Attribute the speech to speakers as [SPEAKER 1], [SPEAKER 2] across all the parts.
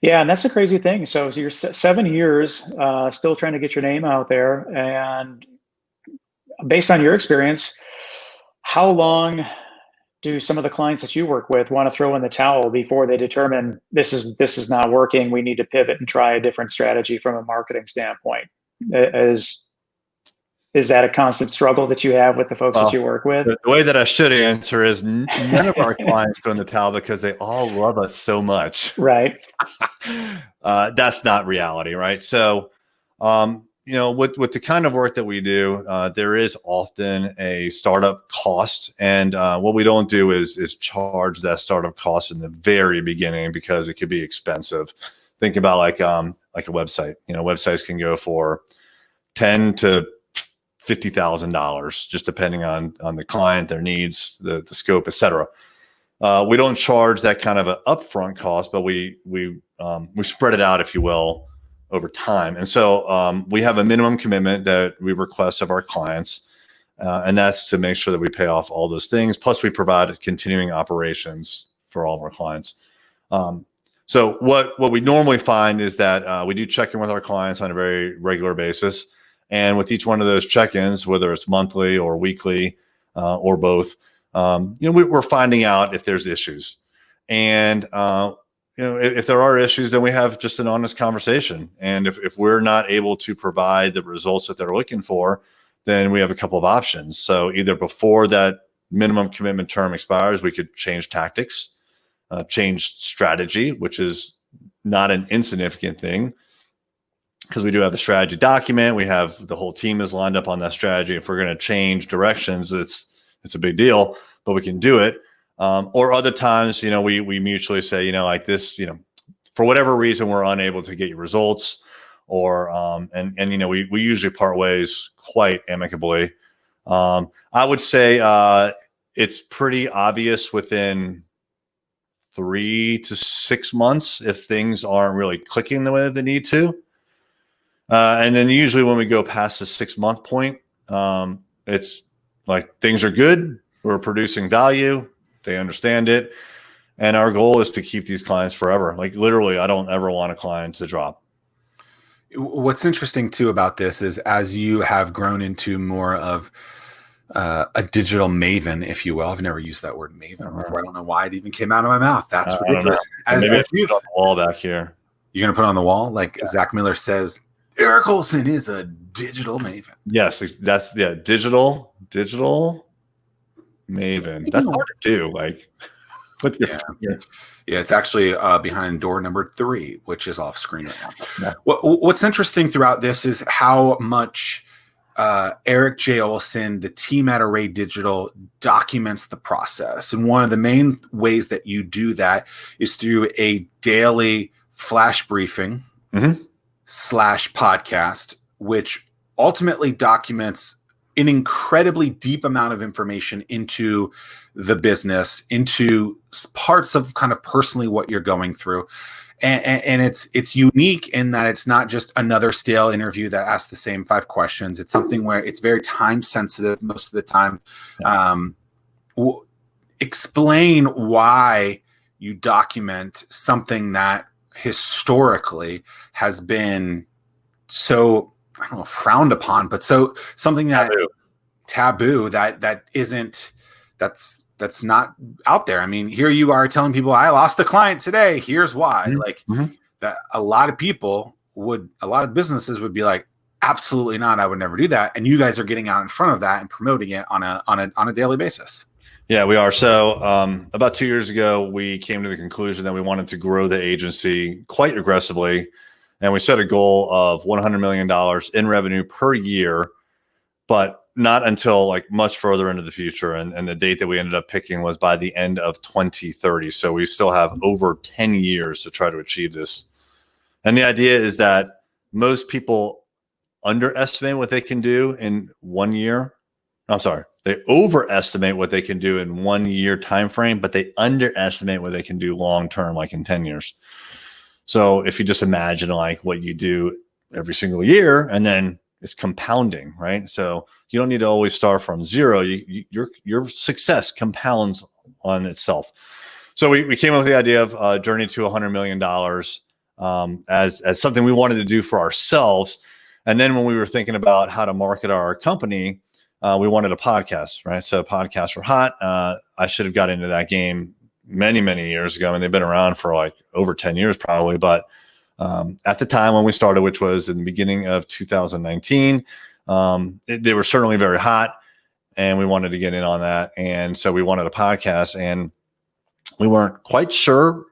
[SPEAKER 1] Yeah, and that's a crazy thing. So you're 7 years still trying to get your name out there, and based on your experience, how long do some of the clients that you work with want to throw in the towel before they determine this is not working? We need to pivot and try a different strategy from a marketing standpoint. Is is that a constant struggle that you have with the folks that
[SPEAKER 2] Well,
[SPEAKER 1] you work with?
[SPEAKER 2] the way that I should answer is none of our clients throw in the towel because they all love us so much.
[SPEAKER 1] Right.
[SPEAKER 2] That's not reality, right? So, with the kind of work that we do, there is often a startup cost, and what we don't do is charge that startup cost in the very beginning because it could be expensive. Think about like a website. Websites can go for $10,000 to $50,000, just depending on the client, their needs, the scope, etc. We don't charge that kind of an upfront cost, but we spread it out, if you will, over time. And so we have a minimum commitment that we request of our clients, and that's to make sure that we pay off all those things. Plus, we provide continuing operations for all of our clients. So what we normally find is that we do check in with our clients on a very regular basis. And with each one of those check-ins, whether it's monthly or weekly or both, we're finding out if there's issues. And if there are issues, then we have just an honest conversation. And if we're not able to provide the results that they're looking for, then we have a couple of options. So either before that minimum commitment term expires, we could change tactics, change strategy, which is not an insignificant thing, because we do have a strategy document. We have the whole team is lined up on that strategy. If we're going to change directions, it's a big deal, but we can do it. Or other times, we mutually say, like this, for whatever reason, we're unable to get you results, or we usually part ways quite amicably. I would say it's pretty obvious within 3 to 6 months if things aren't really clicking the way that they need to. And then usually when we go past the 6-month point, it's like things are good. We're producing value. They understand it. And our goal is to keep these clients forever. Like literally, I don't ever want a client to drop.
[SPEAKER 3] What's interesting too about this is as you have grown into more of a digital maven, if you will. I've never used that word maven before. I don't know why it even came out of my mouth. That's ridiculous.
[SPEAKER 2] Maybe I put it on the wall back here.
[SPEAKER 3] You're going to put it on the wall? Like Zack Miller says, Erik Olson is a digital maven.
[SPEAKER 2] Yes, that's digital maven. That's hard to do. Like,
[SPEAKER 3] it's actually behind door number 3, which is off screen right now. Yeah. What's interesting throughout this is how much Erik J. Olson, the team at Array Digital, documents the process. And one of the main ways that you do that is through a daily flash briefing.
[SPEAKER 2] Mm-hmm.
[SPEAKER 3] /podcast, which ultimately documents an incredibly deep amount of information into the business, into parts of kind of personally what you're going through. And it's unique in that it's not just another stale interview that asks the same 5 questions. It's something where it's very time sensitive most of the time. Explain why you document something that historically has been so, I don't know, frowned upon, but so something that taboo that isn't, that's not out there. I mean, here you are telling people, I lost a client today. Here's why. That a lot of businesses would be like, absolutely not. I would never do that. And you guys are getting out in front of that and promoting it on a daily basis.
[SPEAKER 2] Yeah, we are. So about 2 years ago, we came to the conclusion that we wanted to grow the agency quite aggressively. And we set a goal of $100 million in revenue per year, but not until like much further into the future. And the date that we ended up picking was by the end of 2030. So we still have over 10 years to try to achieve this. And the idea is that most people underestimate what they can do in 1 year. I'm sorry. They overestimate what they can do in 1 year time frame, but they underestimate what they can do long term, like in 10 years. So if you just imagine like what you do every single year, and then it's compounding, right? So you don't need to always start from zero. Your success compounds on itself. So we came up with the idea of journey to $100 million. as something we wanted to do for ourselves. And then when we were thinking about how to market our company, we wanted a podcast, right? So podcasts were hot. I should have got into that game many, many years ago. I mean, they've been around for like over 10 years probably. But at the time when we started, which was in the beginning of 2019, they were certainly very hot, and we wanted to get in on that. And so we wanted a podcast, and we weren't quite sure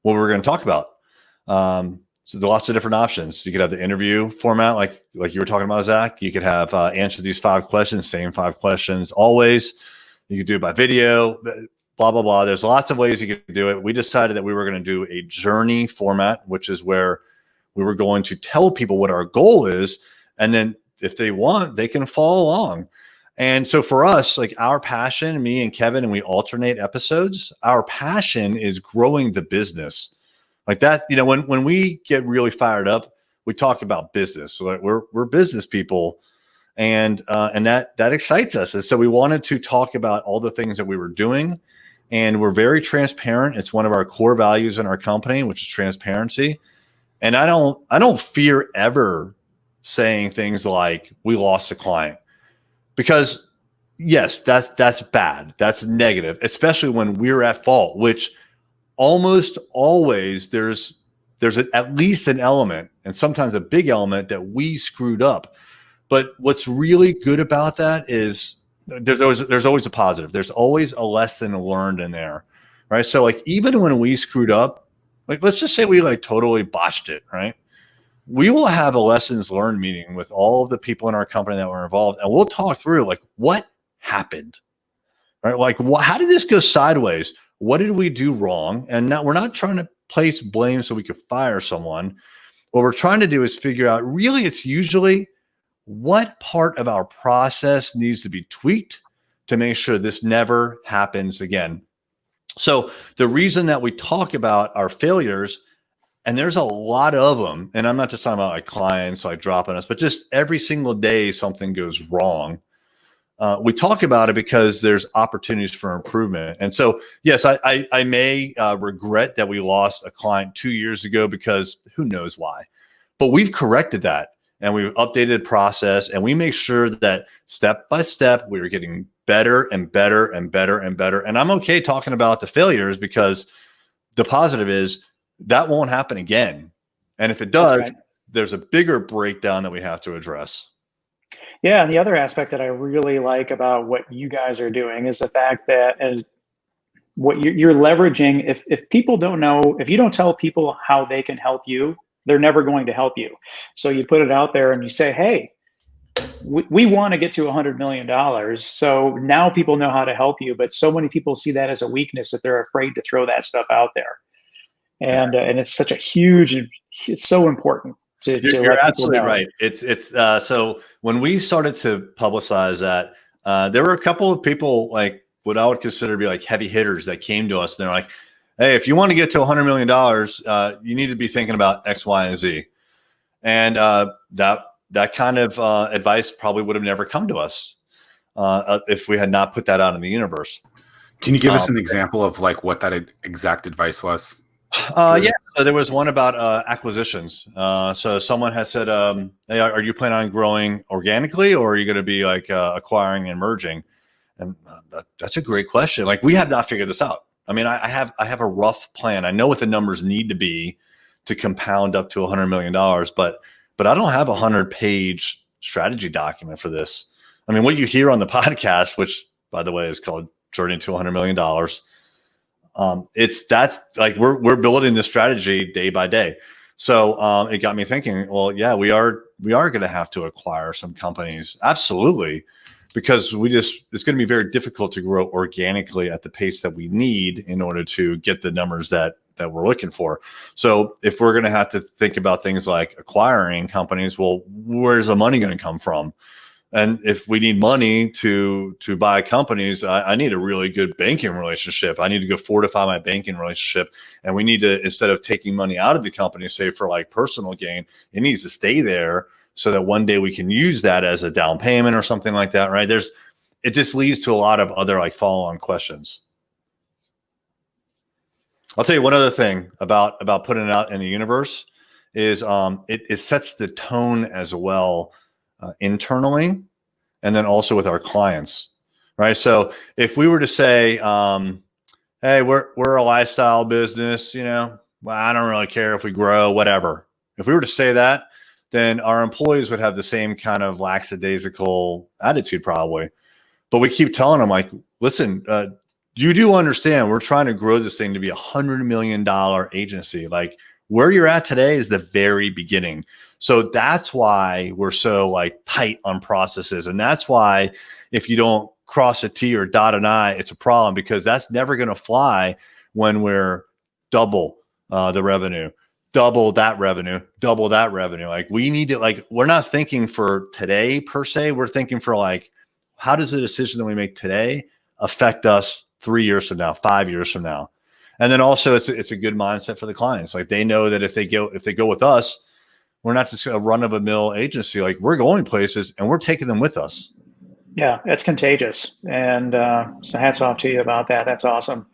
[SPEAKER 2] what we were going to talk about. So there are lots of different options. You could have the interview format, like you were talking about, Zach. You could have answer these 5 questions, same 5 questions always. You could do it by video, blah, blah, blah. There's lots of ways you could do it. We decided that we were going to do a journey format, which is where we were going to tell people what our goal is. And then if they want, they can follow along. And so for us, like our passion, me and Kevin, and we alternate episodes, our passion is growing the business. Like that, when we get really fired up, we talk about business. So we're business people, and that excites us. And so we wanted to talk about all the things that we were doing, and we're very transparent. It's one of our core values in our company, which is transparency. And I don't fear ever saying things like we lost a client, because yes, that's bad. That's negative, especially when we're at fault, which almost always there's at least an element, and sometimes a big element, that we screwed up. But what's really good about that is there's always a positive. There's always a lesson learned in there, right? So like even when we screwed up, like let's just say we like totally botched it, right? We will have a lessons learned meeting with all of the people in our company that were involved, and we'll talk through like what happened, right? Like how did this go sideways? What did we do wrong? And now we're not trying to place blame so we could fire someone. What we're trying to do is figure out, really, it's usually what part of our process needs to be tweaked to make sure this never happens again. So the reason that we talk about our failures, and there's a lot of them, and I'm not just talking about like clients like dropping us, but just every single day something goes wrong. We talk about it because there's opportunities for improvement. And so, yes, I may regret that we lost a client 2 years ago, because who knows why, but we've corrected that, and we've updated process, and we make sure that step by step, we're getting better and better and better and better. And I'm okay talking about the failures, because the positive is that won't happen again. And if it does, right, there's a bigger breakdown that we have to address.
[SPEAKER 1] Yeah, and the other aspect that I really like about what you guys are doing is the fact that what you're leveraging, if people don't know, if you don't tell people how they can help you, they're never going to help you. So you put it out there and you say, hey, we want to get to $100 million. So now people know how to help you, but so many people see that as a weakness that they're afraid to throw that stuff out there. And it's such a huge, it's so important.
[SPEAKER 2] You're absolutely right. It's so when we started to publicize that, there were a couple of people, like what I would consider to be like heavy hitters, that came to us. And they're like, hey, if you want to get to $100 million, you need to be thinking about X, Y, and Z. And that kind of advice probably would have never come to us if we had not put that out in the universe.
[SPEAKER 3] Can you give us an example of like what that exact advice was?
[SPEAKER 2] Yeah, so there was one about acquisitions. So someone has said, hey, are you planning on growing organically, or are you going to be like acquiring and merging? And that's a great question. Like, we have not figured this out. I mean, I have a rough plan. I know what the numbers need to be to compound up to $100 million, but I don't have a 100-page strategy document for this. I mean, what you hear on the podcast, which by the way is called Journey to $100 Million, that's like we're building this strategy day by day. So it got me thinking, well, yeah, we are going to have to acquire some companies, absolutely, because it's going to be very difficult to grow organically at the pace that we need in order to get the numbers that we're looking for. So if we're going to have to think about things like acquiring companies, well, where's the money going to come from? And if we need money to buy companies, I need a really good banking relationship. I need to go fortify my banking relationship. And we need to, instead of taking money out of the company, say for like personal gain, it needs to stay there so that one day we can use that as a down payment or something like that, right? It just leads to a lot of other like follow-on questions. I'll tell you one other thing about putting it out in the universe is it sets the tone as well internally, and then also with our clients, right? So if we were to say, hey, we're a lifestyle business, well, I don't really care if we grow, whatever. If we were to say that, then our employees would have the same kind of lackadaisical attitude probably. But we keep telling them, like, listen, you do understand we're trying to grow this thing to be $100 million agency. Like, where you're at today is the very beginning. So that's why we're so like tight on processes. And that's why if you don't cross a T or dot an I, it's a problem, because that's never going to fly when we're double the revenue, double that revenue, double that revenue. Like, we need to, like, we're not thinking for today per se. We're thinking for like, how does the decision that we make today affect us 3 years from now, 5 years from now? And then also it's a good mindset for the clients. Like, they know that if they go with us, we're not just a run of a mill agency. Like, we're going places and we're taking them with us.
[SPEAKER 1] Yeah, it's contagious. And so hats off to you about that. That's awesome.